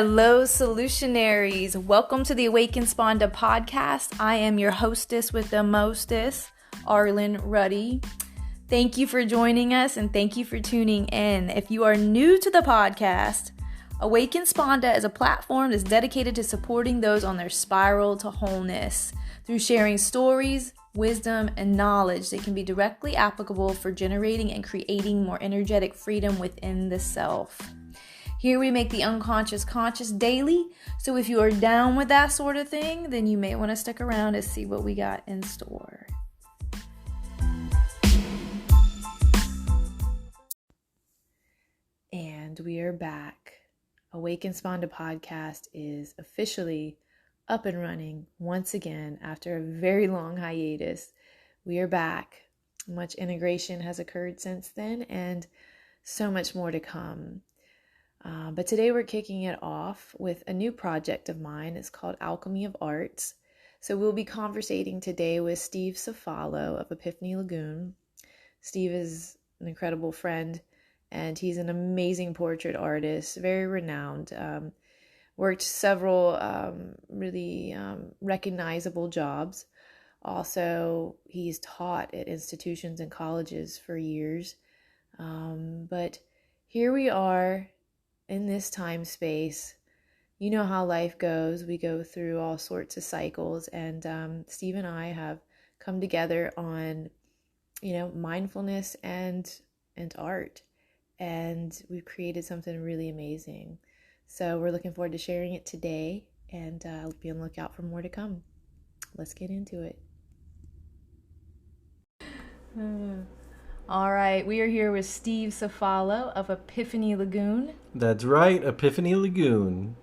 Hello, solutionaries. Welcome to the Awaken Spanda podcast. I am your hostess with the mostest, Arlen Ruddy. Thank you for joining us and thank you for tuning in. If you are new to the podcast, Awaken Spanda is a platform that's dedicated to supporting those on their spiral to wholeness through sharing stories, wisdom, and knowledge that can be directly applicable for generating and creating more energetic freedom within the self. Here we make the unconscious conscious daily, so if you are down with that sort of thing, then you may want to stick around to see what we got in store. And we are back. Awaken Spanda podcast is officially up and running once again after a very long hiatus. We are back. Much integration has occurred since then and so much more to come. But today we're kicking it off with a new project of mine. It's called Alchemy of Arts. So we'll be conversating today with Steve Cefalo of Epiphany Lagoon. Steve is an incredible friend and he's an amazing portrait artist, very renowned. Worked several really recognizable jobs. Also, he's taught at institutions and colleges for years. But here we are in this time space. You know how life goes. We go through all sorts of cycles. And Steve and I have come together on, mindfulness and art. And we've created something really amazing. So we're looking forward to sharing it today, and be on the lookout for more to come. Let's get into it. All right, we are here with Steve Cefalo of Epiphany Lagoon. That's right, Epiphany Lagoon.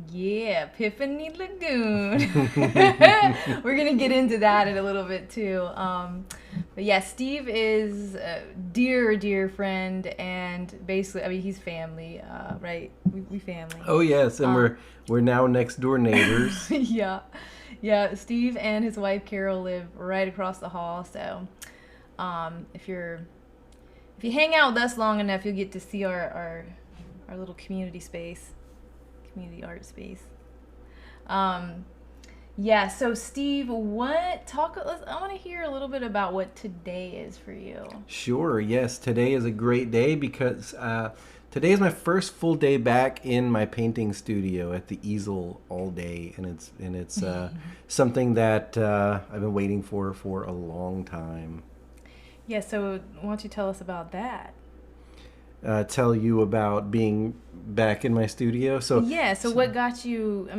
Yeah, Epiphany Lagoon. We're going to get into that in a little bit too. But yeah, Steve is a dear friend, and basically, he's family, right? We family. Oh yes, and we're now next door neighbors. Yeah. Steve and his wife Carol live right across the hall. So, if you hang out with us long enough, you'll get to see our little community art space. So Steve, I want to hear a little bit about what today is for you. Sure, yes. Today is a great day because today is my first full day back in my painting studio at the easel all day, and it's something that I've been waiting for a long time. Yeah, so why don't you tell us about that? Tell you about being back in my studio. So what got you?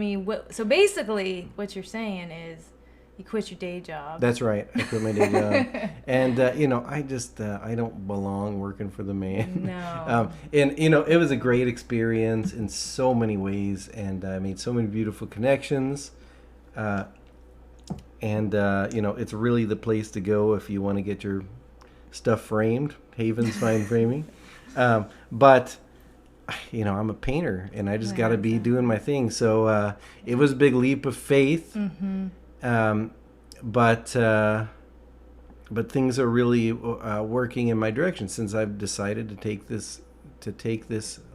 So basically, what you're saying is you quit your day job. That's right. I quit my day job, and I don't belong working for the man. No. And it was a great experience in so many ways, and I made so many beautiful connections. It's really the place to go if you want to get your stuff framed. Haven's Fine Framing. But I'm a painter and I just got to be doing my thing. So it was a big leap of faith. Mm-hmm. But things are really working in my direction since I've decided to take this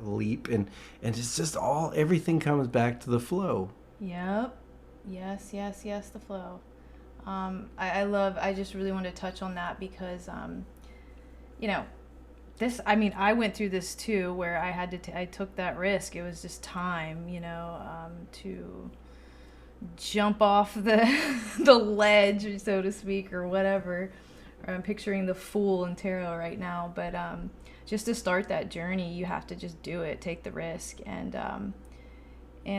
leap, and it's just everything comes back to the flow. Yep. Yes, the flow. I just really want to touch on that because I went through this too, where I took that risk. It was just time, to jump off the ledge, so to speak, or whatever. I'm picturing the Fool in tarot right now, but just to start that journey, you have to just do it, take the risk, and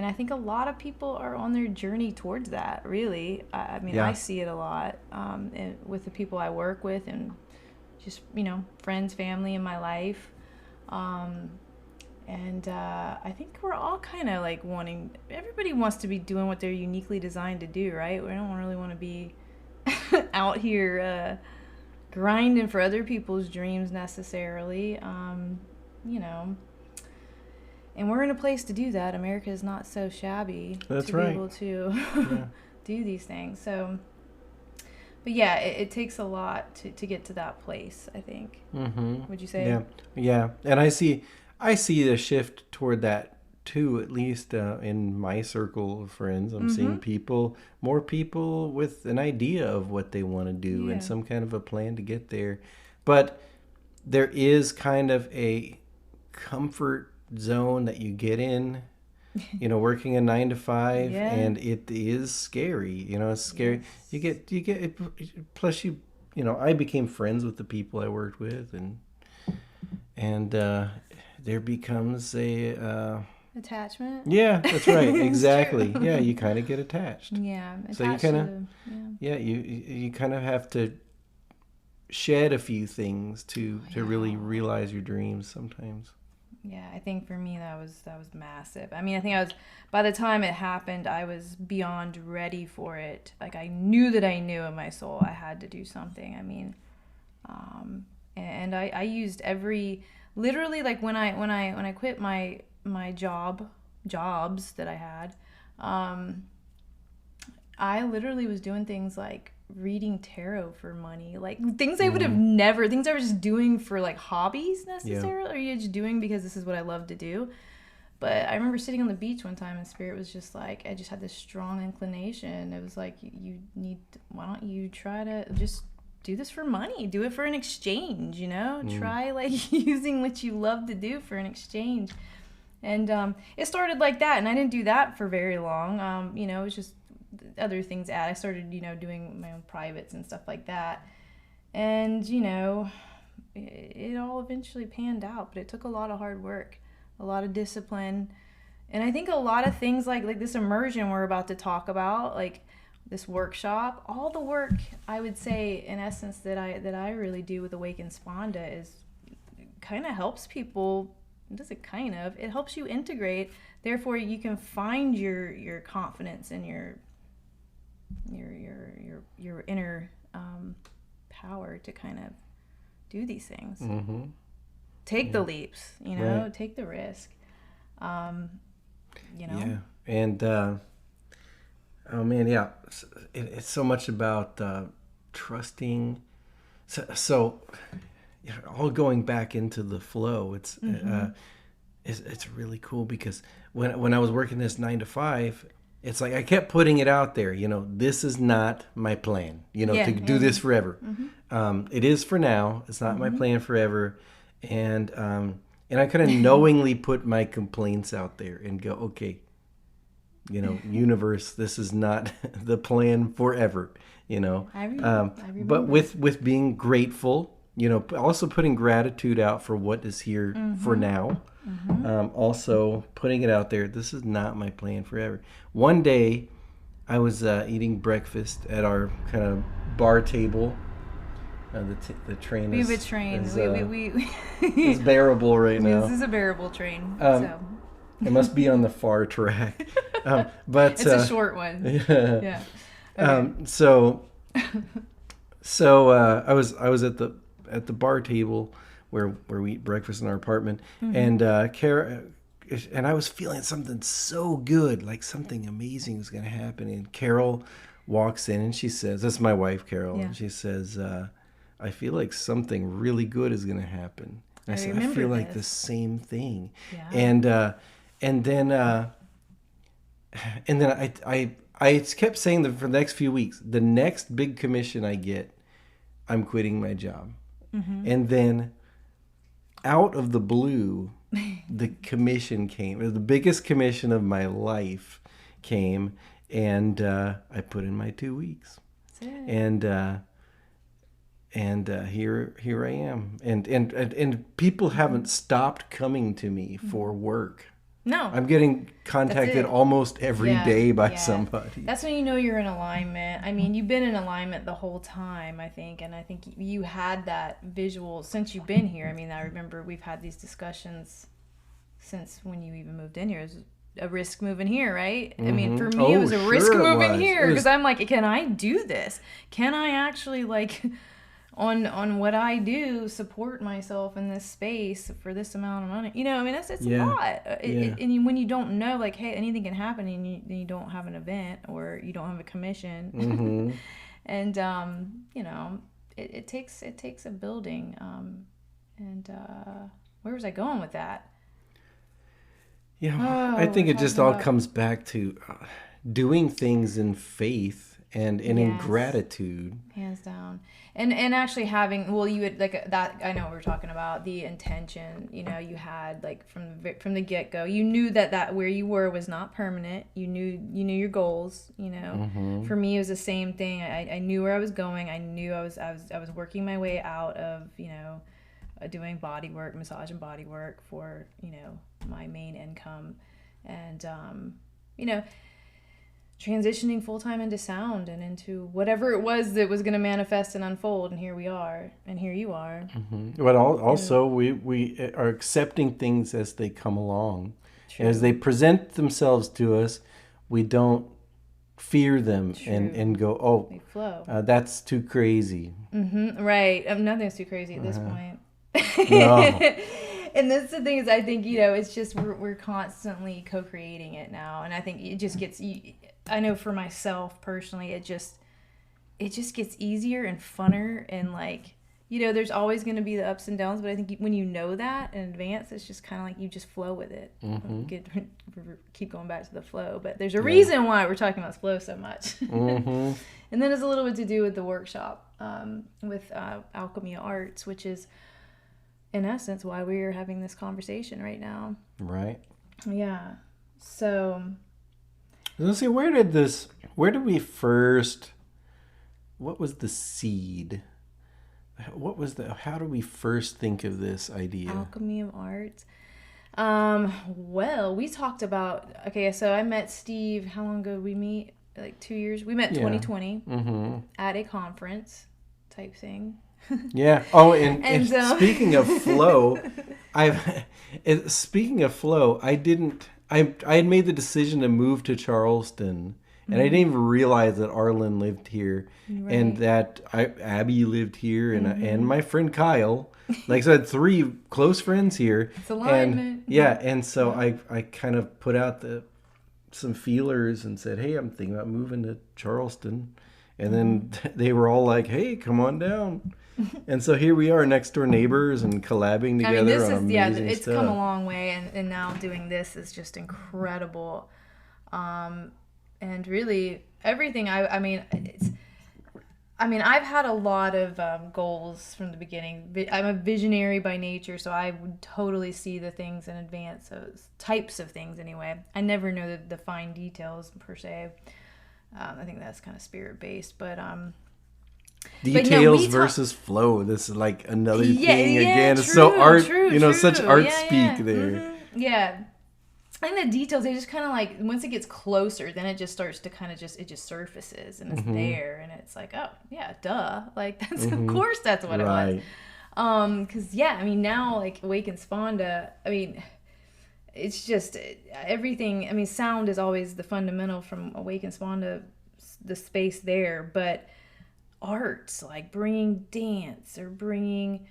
I think a lot of people are on their journey towards that. Really, I see it a lot with the people I work with and just friends, family in my life, and I think we're all kind of like everybody wants to be doing what they're uniquely designed to do, right? We don't really want to be out here grinding for other people's dreams necessarily, and we're in a place to do that. America is not so shabby be able to do these things. So But yeah, it takes a lot to get to that place, I think. Mm-hmm. Would you say? Yeah. And I see a shift toward too, at least in my circle of friends. I'm seeing more people with an idea of what they want to do and some kind of a plan to get there. But there is kind of a comfort zone that you get in, working a 9 to 5, and it is scary. It's scary. Yes. You get, plus I became friends with the people I worked with, and there becomes a attachment. Yeah, that's right. Exactly. Yeah, you kind of get attached. Yeah, so you kind of you kind of have to shed a few things to really realize your dreams sometimes. Yeah, I think for me that was massive. I mean, I think by the time it happened, I was beyond ready for it. Like, I knew that I knew in my soul I had to do something. I mean, and I used literally, like, when I quit my jobs that I had, I literally was doing things like reading tarot for money, like things I would have never, things I was just doing for like hobbies necessarily, or you're just doing because this is what I love to do. But I remember sitting on the beach one time and Spirit was just like, I just had this strong inclination. It was like, why don't you try to just do this for money? Do it for an exchange, Try like using what you love to do for an exchange. And it started like that, and I didn't do that for very long. It was just other things I started, doing my own privates and stuff like that. And, it all eventually panned out, but it took a lot of hard work, a lot of discipline. And I think a lot of things like this immersion we're about to talk about, like this workshop, all the work I would say in essence that I really do with Awaken Spanda is kind of helps people. It helps you integrate. Therefore, you can find your confidence and your inner power to kind of do these things. Take the leaps, right. Take the risk. Yeah, and oh man, yeah, it's so much about trusting. So all going back into the flow. It's really cool because when I was working this 9 to 5. It's like I kept putting it out there, this is not my plan, to do this forever. It is for now. It's not my plan forever. And I kind of knowingly put my complaints out there and go, okay, universe, this is not the plan forever, I remember. But with being grateful, also putting gratitude out for what is here for now. Also putting it out there, this is not my plan forever. One day I was eating breakfast at our kind of bar table. The train we have a train. It's bearable right now. This is a bearable train. It must be on the far track. But it's a short one. Yeah. Okay. So I was at the bar table where we eat breakfast in our apartment, and Kara, and I was feeling something so good, like something amazing was going to happen. And Carol walks in and she says, "That's my wife, Carol." Yeah. And she says, "I feel like something really good is going to happen." And I said, "I feel like the same thing." Yeah. And then I kept saying that for the next few weeks, the next big commission I get, I'm quitting my job. And then out of the blue, the commission came. The biggest commission of my life came, and I put in my 2 weeks. And here I am. And people haven't stopped coming to me for work. No. I'm getting contacted almost every day by somebody. That's when you know you're in alignment. I mean, you've been in alignment the whole time, I think. And I think you had that visual since you've been here. I mean, I remember we've had these discussions since when you even moved in here. It was a risk moving here, right? I mean, for me, it was a risk moving here. Because I'm like, can I do this? Can I actually, like... on what I do, support myself in this space for this amount of money. I mean, it's a lot. And when you don't know, like, hey, anything can happen, and you don't have an event or you don't have a commission, and it takes a building. Where was I going with that? Yeah, I think it just all comes back to doing things in faith and in gratitude. Hands down. And actually having, well, you would like that, I know what we're talking about, the intention, you know, you had like from the get-go, you knew that where you were was not permanent. You knew your goals, you know. Mm-hmm. For me, it was the same thing. I knew where I was going. I knew I was working my way out of, you know, doing body work, massage and body work for, you know, my main income. And, you know, transitioning full-time into sound and into whatever it was that was going to manifest and unfold, and here we are, and here you are. Mm-hmm. But also we are accepting things as they come along. As they present themselves to us, we don't fear them and go, oh, they flow. That's too crazy. Mm-hmm. Right. Nothing's too crazy at this point. No. And that's the thing is, I think, you know, it's just we're constantly co-creating it now, and I think it just gets. I know for myself personally, it just gets easier and funner, and like, you know, there's always going to be the ups and downs, but I think when you know that in advance, it's just kind of like you just flow with it. Mm-hmm. Keep going back to the flow, but there's a reason why we're talking about flow so much. Mm-hmm. And then it's a little bit to do with the workshop with Alchemy of Arts, which is in essence why we are having this conversation right now. Right. Yeah. So let's see, what was the seed? How do we first think of this idea? Alchemy of Arts. Well, we talked about, so I met Steve, how long ago did we meet? Like 2 years? We met 2020 at a conference type thing. Yeah. Oh, and speaking of flow, I had made the decision to move to Charleston, and I didn't even realize that Arlen lived here, and that Abby lived here, and my friend Kyle. Like, so I had 3 close friends here. It's alignment. And so I kind of put out some feelers and said, hey, I'm thinking about moving to Charleston. And then they were all like, hey, come on down. And so here we are, next door neighbors and collabing together on amazing it's stuff. come a long way, and now doing this is just incredible. And really everything I've had a lot of goals from the beginning. I'm a visionary by nature, so I would totally see the things in advance, types of things anyway. I never know the fine details per se. I think that's kind of spirit-based, but details versus flow. This is like another thing again. It's so art, such art speak there. Mm-hmm. Yeah. I think the details, they just kind of like, once it gets closer, then it just starts to kind of it just surfaces, and it's there, and it's like, oh, yeah, duh. Like, that's, of course that's what it was. Because, now, like, Awaken Spanda, it's just everything. Sound is always the fundamental from Awaken Spanda, the space there, but arts, like bringing dance or bringing,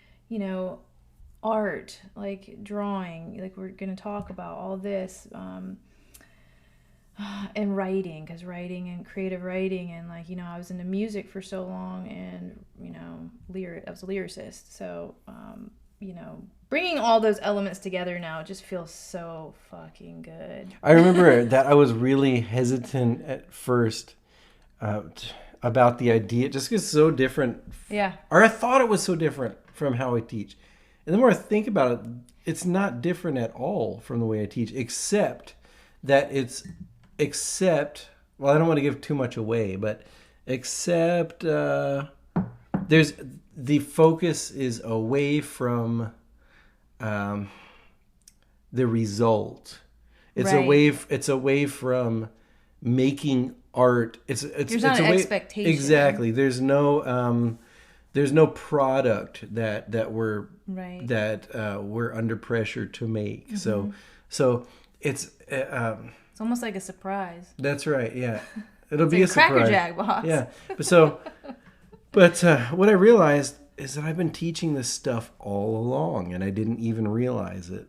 art, like drawing, like we're going to talk about all this, and writing, because writing and creative writing, and like, I was into music for so long, and, I was a lyricist. So, bringing all those elements together now just feels so fucking good. I remember that I was really hesitant at first about the idea, just because it's so different. Yeah. Or I thought it was so different from how I teach. And the more I think about it, it's not different at all from the way I teach, except that well, I don't want to give too much away, but except the focus is away from the result. It's away from making art. There's not an expectation. Exactly. There's no product that we're we're under pressure to make. So it's almost like a surprise. That's right. Yeah, it'll be a surprise. Cracker Jack box. Yeah. But what I realized is that I've been teaching this stuff all along, and I didn't even realize it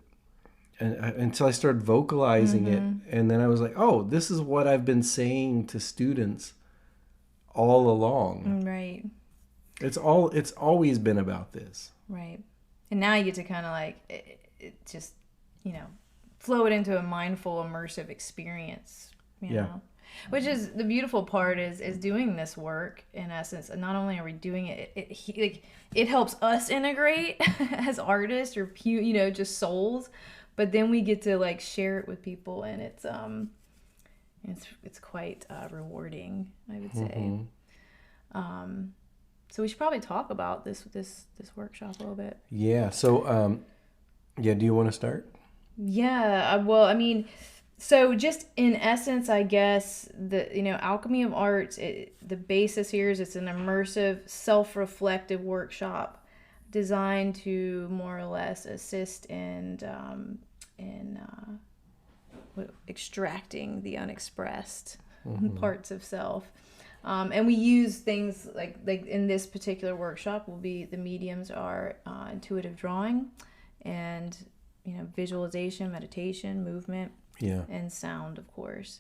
until I started vocalizing it, and then I was like, "Oh, this is what I've been saying to students all along." Right. It's always been about this. Right. And now you get to kind of like, it just, flow it into a mindful, immersive experience, you know? Which is the beautiful part is doing this work in essence. And not only are we doing it, it helps us integrate as artists or, you know, just souls, but then we get to like share it with people, and it's quite rewarding, I would say. So we should probably talk about this workshop a little bit. Yeah. So do you want to start? Yeah. Well, I mean, so just in essence, I guess Alchemy of Arts, the basis here is it's an immersive, self-reflective workshop designed to more or less assist in extracting the unexpressed parts of self. And we use things like in this particular workshop the mediums are intuitive drawing and, you know, visualization, meditation, movement, and sound, of course.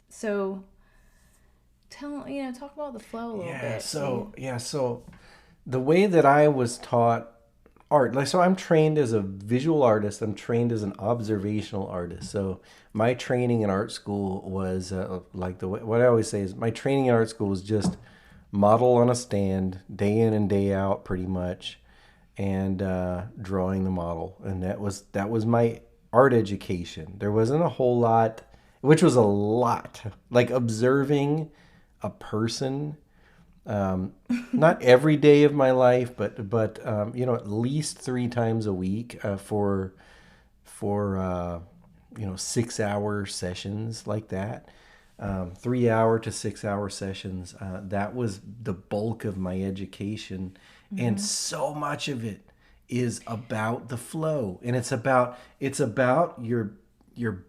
So talk about the flow a little bit. So the way that I was taught art, so I'm trained as a visual artist. I'm trained as an observational artist. So my training in art school was what I always say is my training in art school was just model on a stand, day in and day out, pretty much, and drawing the model, and that was my art education. There wasn't a whole lot, which was a lot, like observing a person. Not every day of my life, but at least 3 times a week for 6-hour sessions like that, 3-hour to 6-hour sessions. That was the bulk of my education, and so much of it is about the flow, and it's about your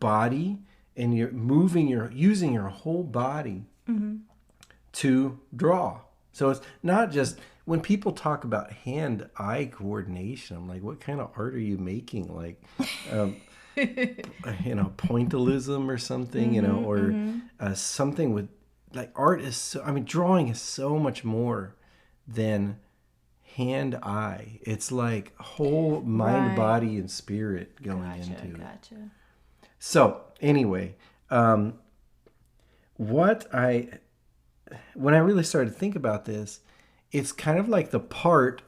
body, and you're using your whole body to draw. So it's not just when people talk about hand-eye coordination, I'm like, what kind of art are you making? Like, pointillism or something, or something with like art is so. I mean, drawing is so much more than hand-eye. It's like whole mind, body, and spirit going into it. Gotcha. So anyway, when I really started to think about this, it's kind of like the part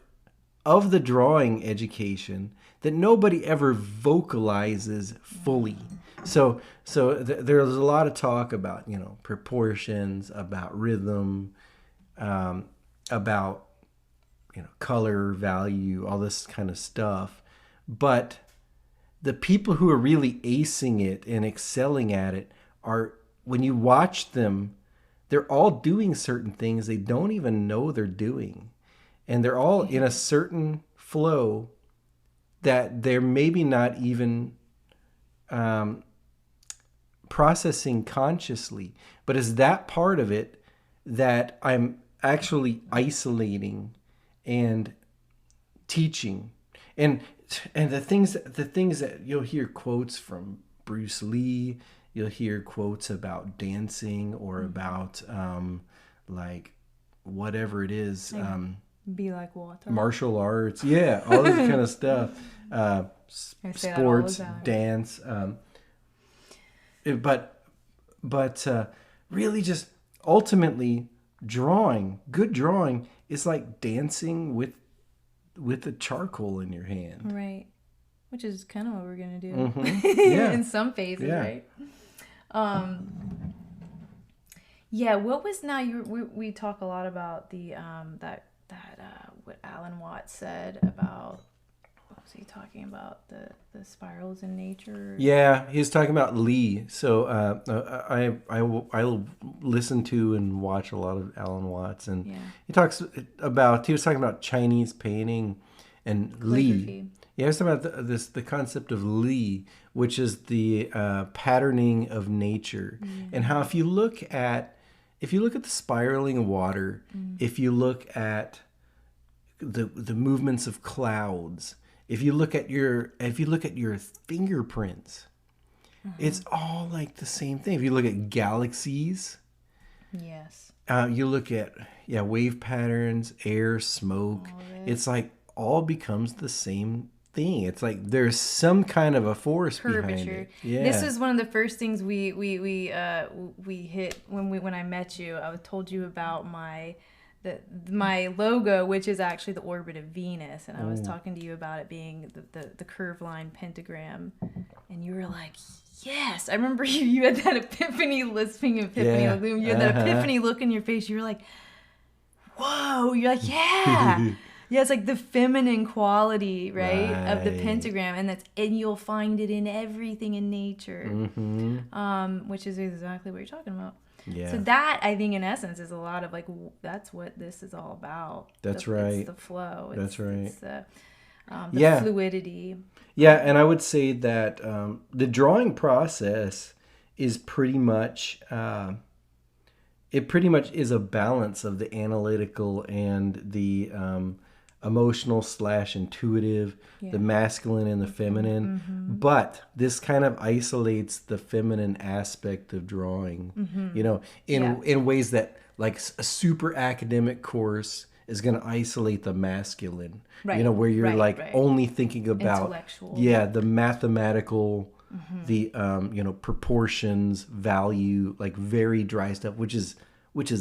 of the drawing education that nobody ever vocalizes fully. So there's a lot of talk about, proportions, about rhythm, about, color, value, all this kind of stuff. But the people who are really acing it and excelling at it are, when you watch them, they're all doing certain things they don't even know they're doing. And they're all in a certain flow that they're maybe not even processing consciously. But it's that part of it that I'm actually isolating and teaching. And the things that you'll hear quotes from Bruce Lee, you'll hear quotes about dancing or about like whatever it is, be like water, martial arts, all this kind of stuff, sports, dance, but really just ultimately good drawing is like dancing with the charcoal in your hand, right? Which is kind of what we're gonna do in some phases, right? What was we talk a lot about the what Alan Watts said about, what was he talking about, the spirals in nature? Yeah, he's talking about Lee. So I listen to and watch a lot of Alan Watts, and he was talking about Chinese painting and Li. Yeah, it's about the concept of Li, which is the patterning of nature, and how if you look at the spiraling water, if you look at the movements of clouds, if you look at your fingerprints, it's all like the same thing. If you look at galaxies, you look at wave patterns, air, smoke. It's like all becomes the same thing. It's like there's some kind of a force behind Curvature. it. Yeah. This was one of the first things we hit when I met you. I told you about my logo, which is actually the orbit of Venus, and I was talking to you about it being the curved line pentagram, and you were like, yes. I remember you had that epiphany, lisping epiphany. Yeah. You had that epiphany look in your face. You were like, whoa. You're like, yeah. Yeah, it's like the feminine quality, right, of the pentagram, and you'll find it in everything in nature, which is exactly what you're talking about. Yeah. So that, I think, in essence, is a lot of like, that's what this is all about. That's right. It's the flow. That's right. It's the fluidity. Yeah, and I would say that the drawing process is pretty much it pretty much is a balance of the analytical and the emotional / intuitive, the masculine and the feminine. But this kind of isolates the feminine aspect of drawing, you know, in ways that like a super academic course is going to isolate the masculine, you know, where you're only thinking about, the mathematical, the, you know, proportions, value, like very dry stuff, which is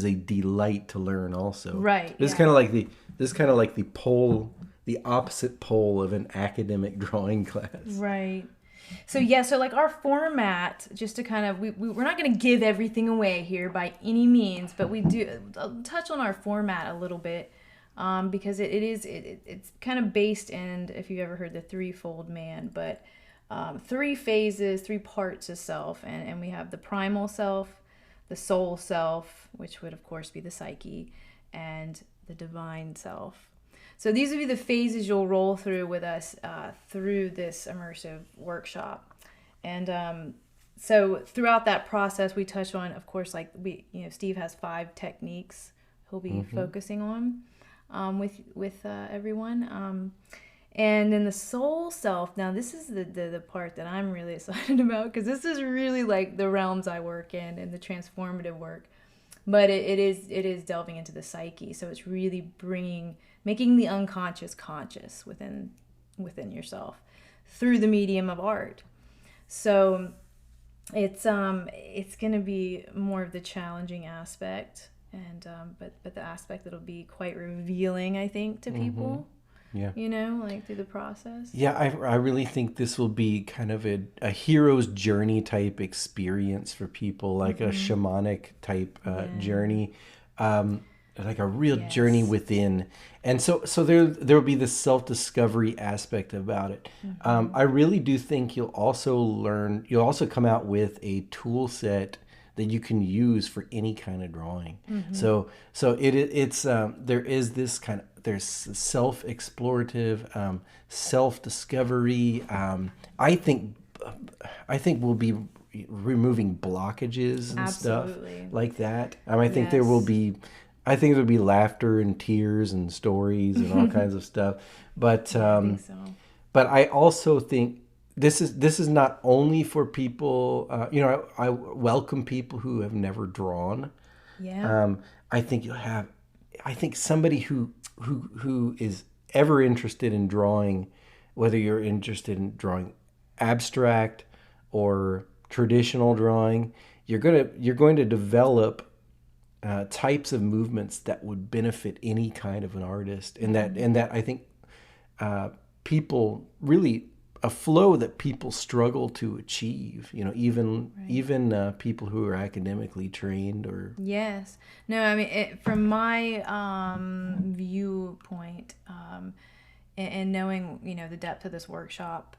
a delight to learn also. Right. This is kind of like the opposite pole of an academic drawing class. Right. So so like our format, just to kind of, we're not going to give everything away here by any means, but we do touch on our format a little bit, because it's kind of based in, if you've ever heard the threefold man, but 3 phases, 3 parts of self, and we have the primal self, the soul self, which would of course be the psyche, and the divine self. So these would be the phases you'll roll through with us through this immersive workshop. And so throughout that process, we touch on, of course, like Steve has 5 techniques he'll be focusing on with everyone. And then the soul self, now this is the part that I'm really excited about, because this is really like the realms I work in and the transformative work. But it is delving into the psyche. So it's really making the unconscious conscious within yourself through the medium of art. So it's going to be more of the challenging aspect, and but the aspect that'll be quite revealing, I think, to people. Yeah. You know, like through the process. Yeah, I really think this will be kind of a hero's journey type experience for people, like a shamanic type journey, like a real journey within. And so there will be this self-discovery aspect about it. I really do think you'll also come out with a tool set that you can use for any kind of drawing. So it's there is this kind of, there's self-explorative, self-discovery. I think we'll be removing blockages and stuff like that. I think there will be, there'll be laughter and tears and stories and all kinds of stuff. But I think so. But I also think this is not only for people. I welcome people who have never drawn. Yeah. I think somebody who is ever interested in drawing, whether you're interested in drawing abstract or traditional drawing, you're going to develop types of movements that would benefit any kind of an artist, and that I think people really, a flow that people struggle to achieve, even people who are academically trained or. Yes. No, I mean, from my viewpoint, and knowing, the depth of this workshop,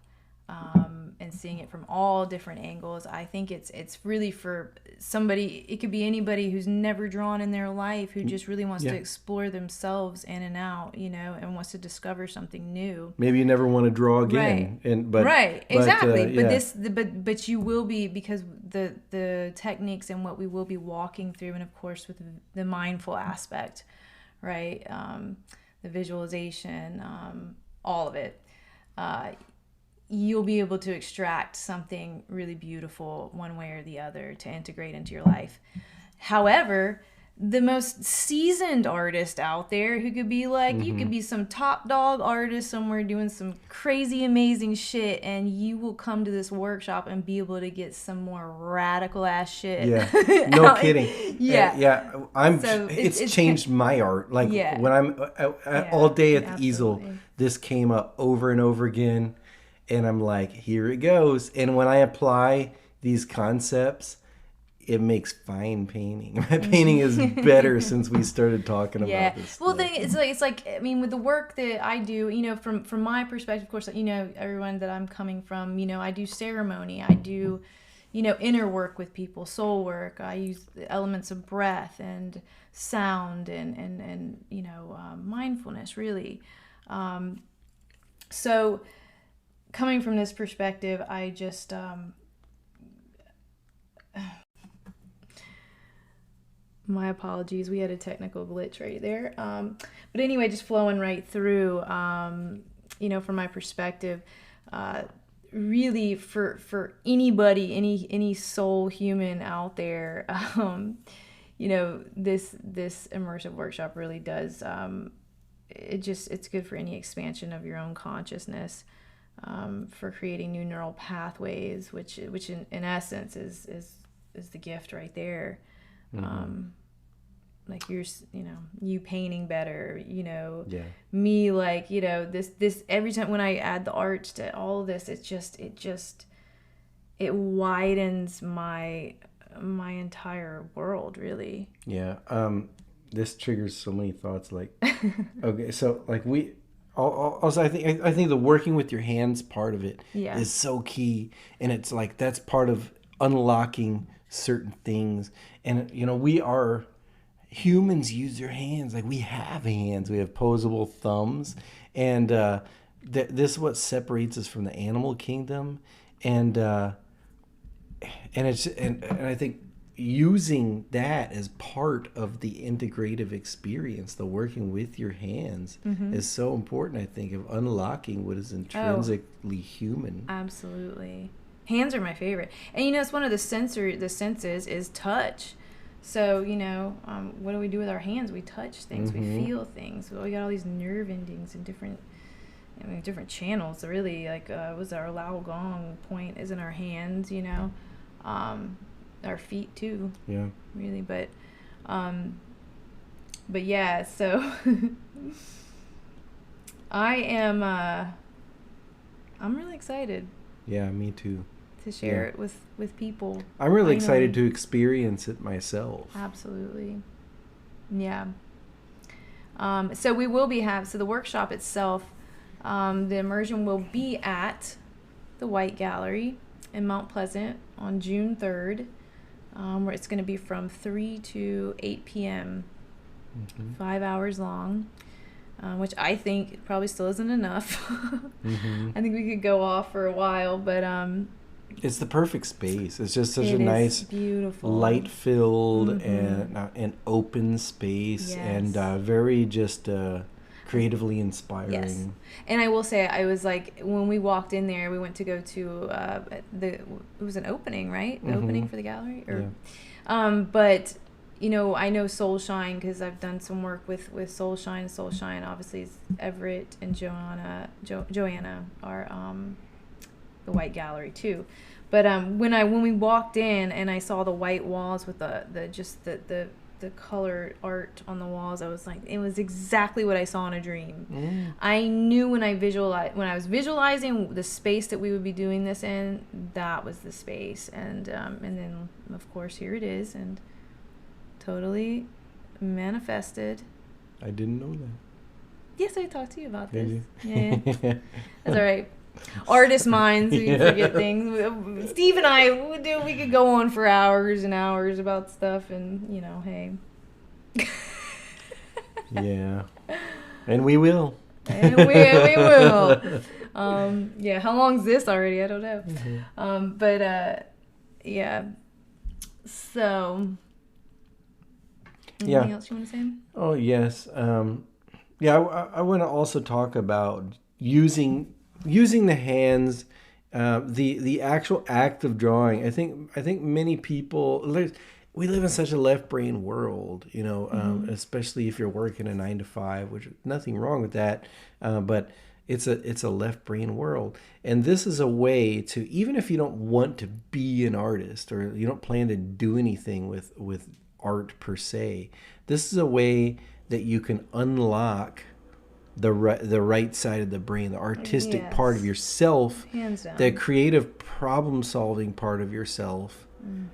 and seeing it from all different angles, I think it's really for somebody. It could be anybody who's never drawn in their life, who just really wants to explore themselves in and out, and wants to discover something new. Maybe you never want to draw again, exactly. But you will be, because the techniques and what we will be walking through, and of course with the mindful aspect, right? The visualization, all of it. You'll be able to extract something really beautiful one way or the other to integrate into your life. However, the most seasoned artist out there who could be like, you could be some top dog artist somewhere doing some crazy amazing shit, and you will come to this workshop and be able to get some more radical ass shit. Yeah, no kidding. Yeah, It's changed my art. Like when I'm all day at the easel, this came up over and over again, and I'm like, here it goes. And when I apply these concepts, it makes fine painting. My painting is better since we started talking about this. Well, it's like I mean, with the work that I do, you know, from my perspective, of course, you know, everyone that I'm coming from, you know, I do ceremony, I do, you know, inner work with people, soul work. I use the elements of breath and sound and you know, mindfulness, really. So coming from this perspective, I just my apologies, we had a technical glitch right there. But anyway, just flowing right through, you know, from my perspective, really for anybody, any soul human out there, you know, this immersive workshop really does, it's good for any expansion of your own consciousness, for creating new neural pathways, which in essence is the gift right there. Like you know, you painting better, you know, me, like, you know, this every time when I add the art to all of this, it widens my entire world, really. Yeah. This triggers so many thoughts. Like, okay, so like also I think the working with your hands part of it is so key, and it's like that's part of unlocking certain things. And you know, humans use their hands. Like, we have hands, we have posable thumbs, and this is what separates us from the animal kingdom. And it's and I think using that as part of the integrative experience, the working with your hands, is so important, I think, of unlocking what is intrinsically human. Absolutely. Hands are my favorite. And you know, it's one of the senses is touch. So, you know, what do we do with our hands? We touch things, we feel things. Well, we got all these nerve endings and different channels. Really, like, was our Lao Gong point is in our hands, you know, our feet too. Yeah. Really, but yeah. So I'm really excited. Yeah, me too. To share it with people. I'm really excited to experience it myself. Absolutely. Yeah. So we will so the workshop itself, the immersion will be at the White Gallery in Mount Pleasant on June 3rd, where it's going to be from 3 to 8 p.m., 5 hours long. Which I think probably still isn't enough. I think we could go off for a while, but it's the perfect space. It's just such a nice, beautiful, light-filled and open space, and very just creatively inspiring. Yes. And I will say, I was like, when we walked in there, we went to go to it was an opening, right? The opening for the gallery, but. You know, I know Soul Shine because I've done some work with Soul Shine. Soul Shine, obviously, is Everett and Joanna are the White Gallery too. But when we walked in and I saw the white walls with the colored art on the walls, I was like, it was exactly what I saw in a dream. I knew when I was visualizing the space that we would be doing this in, that was the space, and then of course here it is, and totally manifested. I didn't know that. Yes, I talked to you about this. Yeah. That's all right. Artist minds, we can forget things. Steve and I, we could go on for hours and hours about stuff, and, you know, hey. Yeah. And we will. And we will. Yeah, how long's this already? I don't know. But, yeah. So... Anything else you want to say? Oh, yes. I want to also talk about using the hands, the actual act of drawing. I think many people, we live in such a left brain world, especially if you're working a 9 to 5, which nothing wrong with that. But it's a left brain world. And this is a way to, even if you don't want to be an artist or you don't plan to do anything with art per se, this is a way that you can unlock the right side of the brain, the artistic part of yourself, hands down, the creative problem solving part of yourself,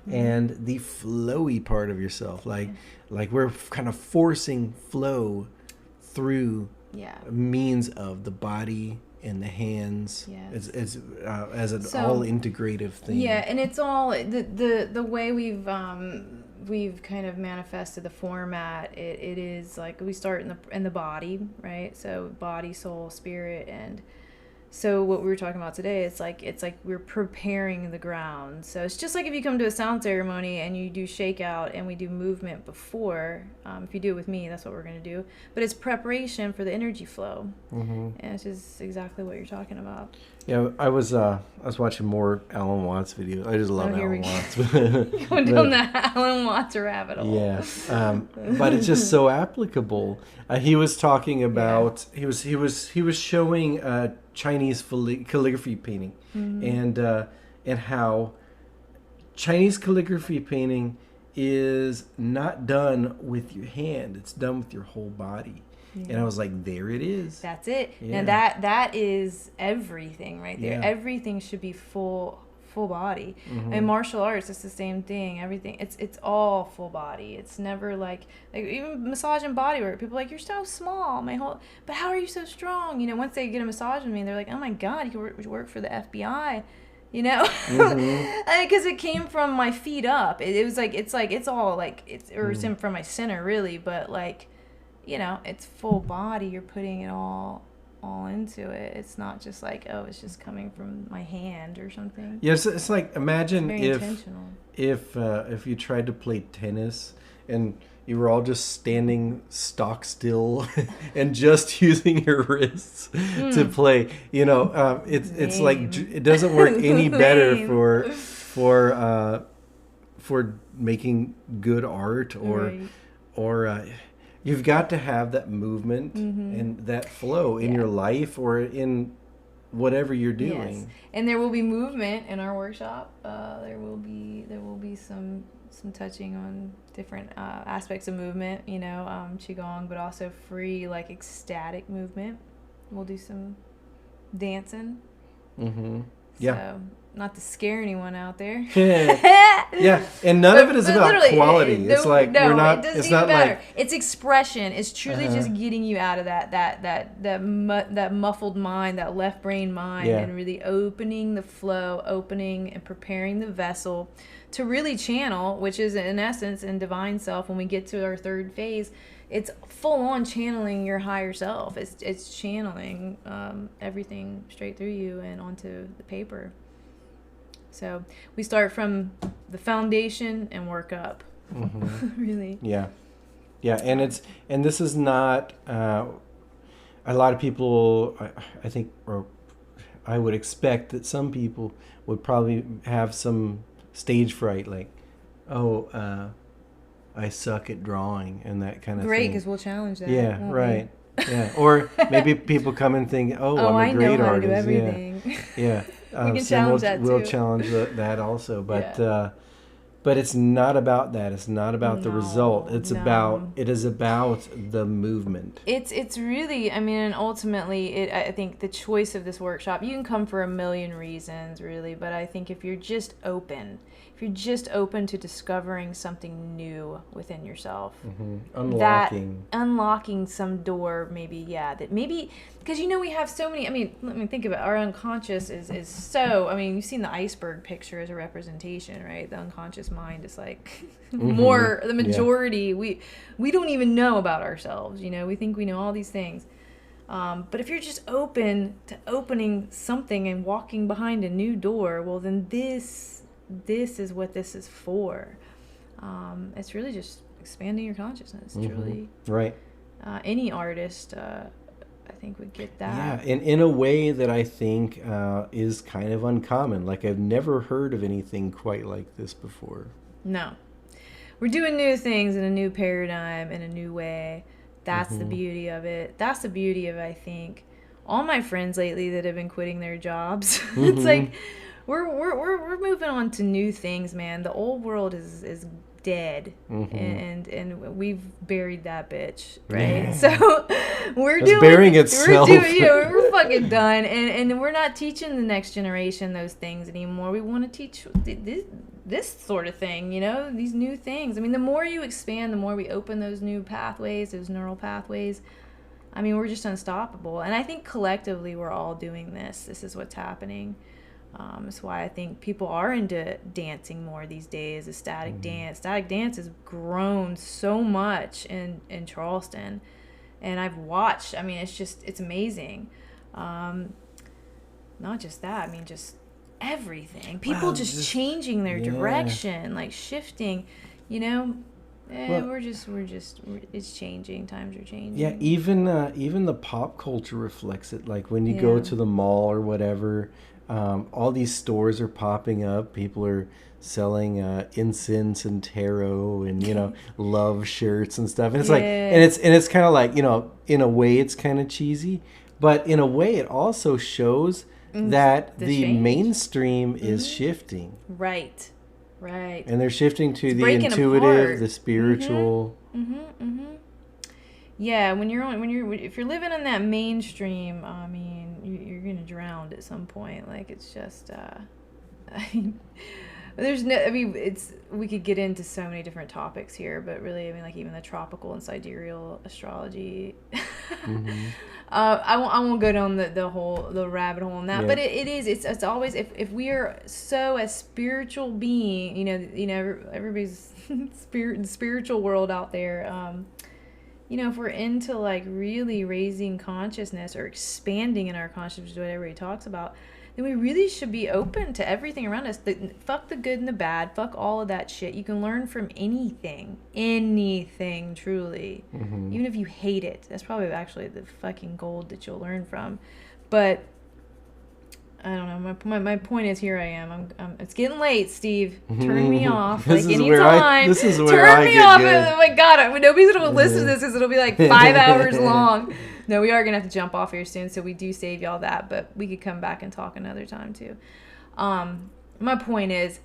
and the flowy part of yourself. Like we're kind of forcing flow through means of the body and the hands as an all integrative thing. Yeah, and it's all the way we've kind of manifested the format. It is like we start in the body, right? So body, soul, spirit, and so what we were talking about today, it's like we're preparing the ground. So it's just like if you come to a sound ceremony and you do shakeout and we do movement before. If you do it with me, that's what we're going to do. But it's preparation for the energy flow, and it's just exactly what you're talking about. Yeah, I was watching more Alan Watts videos. I just love Alan Watts. Going down the Alan Watts rabbit hole. Yeah, but it's just so applicable. He was talking about he was showing Chinese calligraphy painting, and how Chinese calligraphy painting is not done with your hand; it's done with your whole body. Yeah. And I was like, there it is. That's it. Yeah. Now that is everything right there. Yeah. Everything should be full body. And martial arts, it's the same thing. Everything, it's all full body. It's never like even massage and body work. People are like, you're so small, but how are you so strong? Once they get a massage with me, they're like, oh my God, you could work for the FBI. Because it came from my feet up. It was like it's all like it's from my center really, but like. It's full body. You're putting it all into it. It's not just like, oh, it's just coming from my hand or something. Yes, it's like imagine if you tried to play tennis and you were all just standing stock still and just using your wrists to play. It's like it doesn't work any better for making good art or. You've got to have that movement and that flow in your life or in whatever you're doing. Yes. And there will be movement in our workshop. There will be some touching on different aspects of movement, qigong, but also free, like ecstatic movement. We'll do some dancing. Yeah. So, not to scare anyone out there. Yeah, and none of it is about quality. It's like we're not. It's not like it's expression. It's truly just getting you out of that muffled mind, that left brain mind, and really opening the flow, opening and preparing the vessel to really channel, which is in essence in divine self. When we get to our third phase, it's full on channeling your higher self. It's channeling everything straight through you and onto the paper. So we start from the foundation and work up. Really. Yeah, and this is not. A lot of people, I think, or I would expect that some people would probably have some stage fright, like, I suck at drawing and that kind of thing. Great, because we'll challenge that. Yeah, right. Yeah, or maybe people come and think, I'm a great artist. I know how to do everything. Yeah. We can challenge that too. We'll challenge that also, but it's not about that. It's not about the result. It is about the movement. It's really, and ultimately, I think the choice of this workshop, you can come for a million reasons, really, but I think if you're just open to discovering something new within yourself, unlocking some door, maybe, because we have so many, let me think about it. Our unconscious is so, you've seen the iceberg picture as a representation, right? The unconscious mind is like more, the majority, we don't even know about ourselves, we think we know all these things. But if you're just open to opening something and walking behind a new door, well, then this is what this is for. It's really just expanding your consciousness, truly. Right. Any artist, I think, would get that. Yeah, and in a way that I think is kind of uncommon. Like, I've never heard of anything quite like this before. No. we're doing new things in a new paradigm, in a new way. That's the beauty of it. That's the beauty of, I think, all my friends lately that have been quitting their jobs. It's like we're moving on to new things, man. The old world is dead, and we've buried that bitch, right? Yeah. So it's burying itself. We're fucking done, and we're not teaching the next generation those things anymore. We want to teach this sort of thing, these new things. I mean, the more you expand, the more we open those new pathways, those neural pathways. I mean, we're just unstoppable. And I think collectively we're all doing this. This is what's happening. That's why I think people are into dancing more these days, a static dance. Static dance has grown so much in Charleston. And I've watched, I mean, it's amazing. Not just that, I mean, just everything. People just changing their direction, like shifting, it's changing. Times are changing. Yeah, even the pop culture reflects it. Like when you go to the mall or whatever, all these stores are popping up. People are selling incense and tarot and love shirts and stuff. And it's like, and it's kind of like, in a way it's kind of cheesy, but in a way it also shows that the mainstream is shifting. Right. And they're shifting to the intuitive, apart. The spiritual. Yeah, if you're living in that mainstream, I mean, you're gonna drown at some point. Like it's just, we could get into so many different topics here, but really, I mean, like even the tropical and sidereal astrology. I won't go down the rabbit hole on that, but it's always if we are so a spiritual being, everybody's spiritual world out there, if we're into like really raising consciousness or expanding in our consciousness, what everybody talks about, then we really should be open to everything around us. Fuck the good and the bad. Fuck all of that shit. You can learn from anything, truly. Even if you hate it. That's probably actually the fucking gold that you'll learn from. But I don't know. My point is, here I am. It's getting late, Steve. Turn me off. This is where I get off. Oh my God. Nobody's going to listen to this because it'll be like 5 hours long. No, we are going to have to jump off here soon, so we do save y'all that, but we could come back and talk another time too. My point is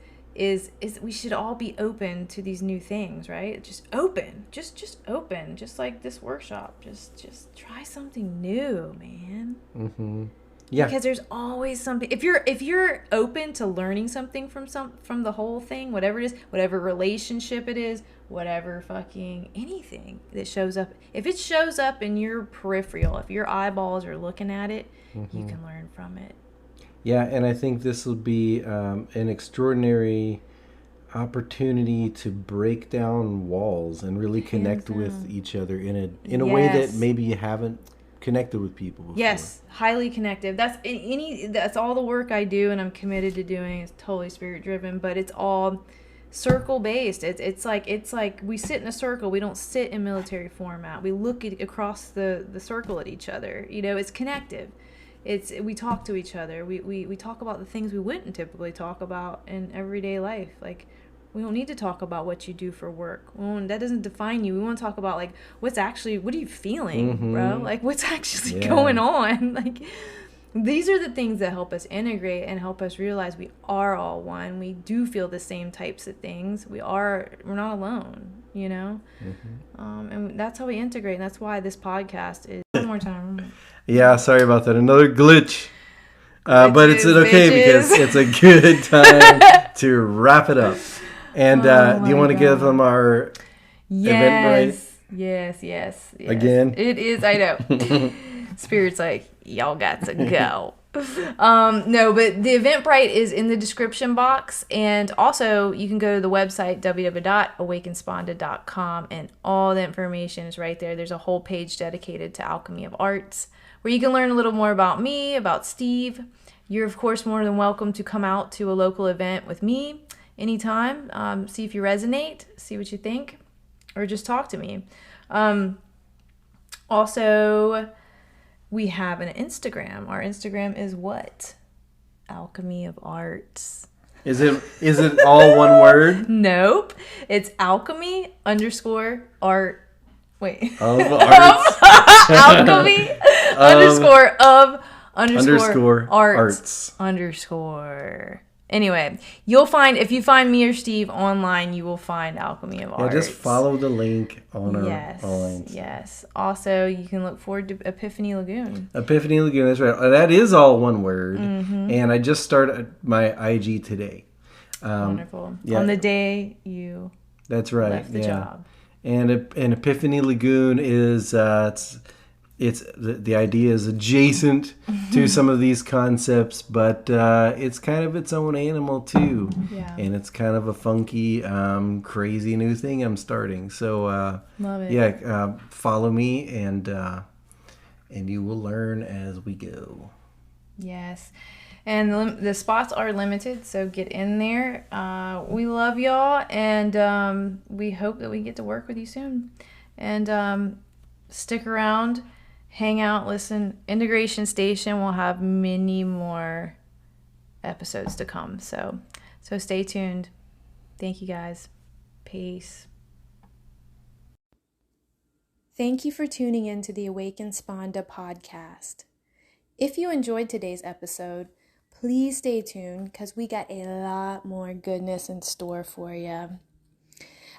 we should all be open to these new things, right? Just open. Just open. Just like this workshop. Just try something new, man. Yeah. Because there's always something. If you're open to learning something from the whole thing, whatever it is, whatever relationship it is, whatever fucking anything that shows up, if it shows up in your peripheral, if your eyeballs are looking at it, you can learn from it. Yeah, and I think this will be an extraordinary opportunity to break down walls and really connect with each other in a way that maybe you haven't connected with people before. Yes, highly connected. That's all the work I do and I'm committed to doing. It's totally spirit driven, but it's all circle based. It's like we sit in a circle. We don't sit in military format. We look across the circle at each other. It's connective. We talk to each other. We talk about the things we wouldn't typically talk about in everyday life. Like, we don't need to talk about what you do for work. That doesn't define you. We want to talk about, like, what are you feeling, bro? Like, what's actually going on? Like, these are the things that help us integrate and help us realize we are all one. We do feel the same types of things. We're not alone, and that's how we integrate. And that's why this podcast is one more time. Yeah, sorry about that. Another glitch. But it's okay because it's a good time to wrap it up. And do you want to give them our Eventbrite? Yes. Again? It is, I know. Spirit's like, y'all got to go. No, but the Eventbrite is in the description box. And also, you can go to the website, www.awakenspanda.com, and all the information is right there. There's a whole page dedicated to Alchemy of Arts, where you can learn a little more about me, about Steve. You're, of course, more than welcome to come out to a local event with me anytime. See if you resonate, see what you think, or just talk to me. Also, we have an Instagram. Our Instagram is what? Alchemy of Arts. Is it all one word? Nope. It's alchemy _ art. Wait. Of arts. Alchemy _ arts _ Anyway, you'll find, if you find me or Steve online, you will find Alchemy of Arts. Yeah, just follow the link on our lines. Yes. Also, you can look forward to Epiphany Lagoon. Epiphany Lagoon, that's right. That is all one word. And I just started my IG today. Wonderful. Yeah. On the day you That's right. left the job. And Epiphany Lagoon is it's the idea is adjacent to some of these concepts, but it's kind of its own animal too. Yeah. And it's kind of a funky, crazy new thing I'm starting. So Love it. yeah, follow me and you will learn as we go. Yes. And the spots are limited, so get in there. We love y'all, and we hope that we get to work with you soon. And stick around, hang out, listen. Integration Station will have many more episodes to come. So stay tuned. Thank you, guys. Peace. Thank you for tuning in to the Awaken Spanda podcast. If you enjoyed today's episode, please stay tuned because we got a lot more goodness in store for you.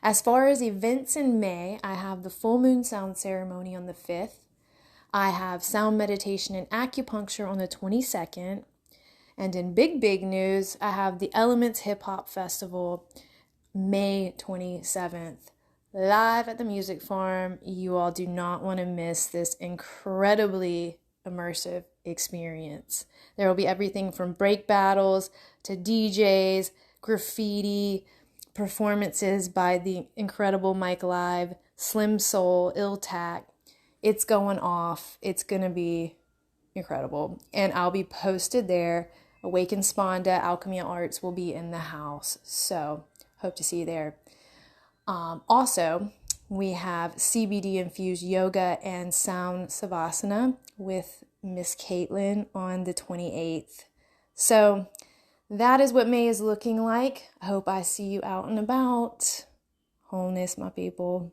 As far as events in May, I have the Full Moon Sound Ceremony on the 5th. I have Sound Meditation and Acupuncture on the 22nd. And in big news, I have the Elements Hip Hop Festival May 27th. Live at the Music Farm. You all do not want to miss this incredibly immersive experience. There will be everything from break battles to DJs, graffiti, performances by the incredible Mike Live, Slim Soul, Ill Tac. It's going off. It's going to be incredible. And I'll be posted there. Awaken Spanda, Alchemy of Arts will be in the house. So hope to see you there. Also, we have CBD infused yoga and sound savasana with Miss Caitlin on the 28th. So that is what May is looking like. I hope I see you out and about. Wholeness, my people.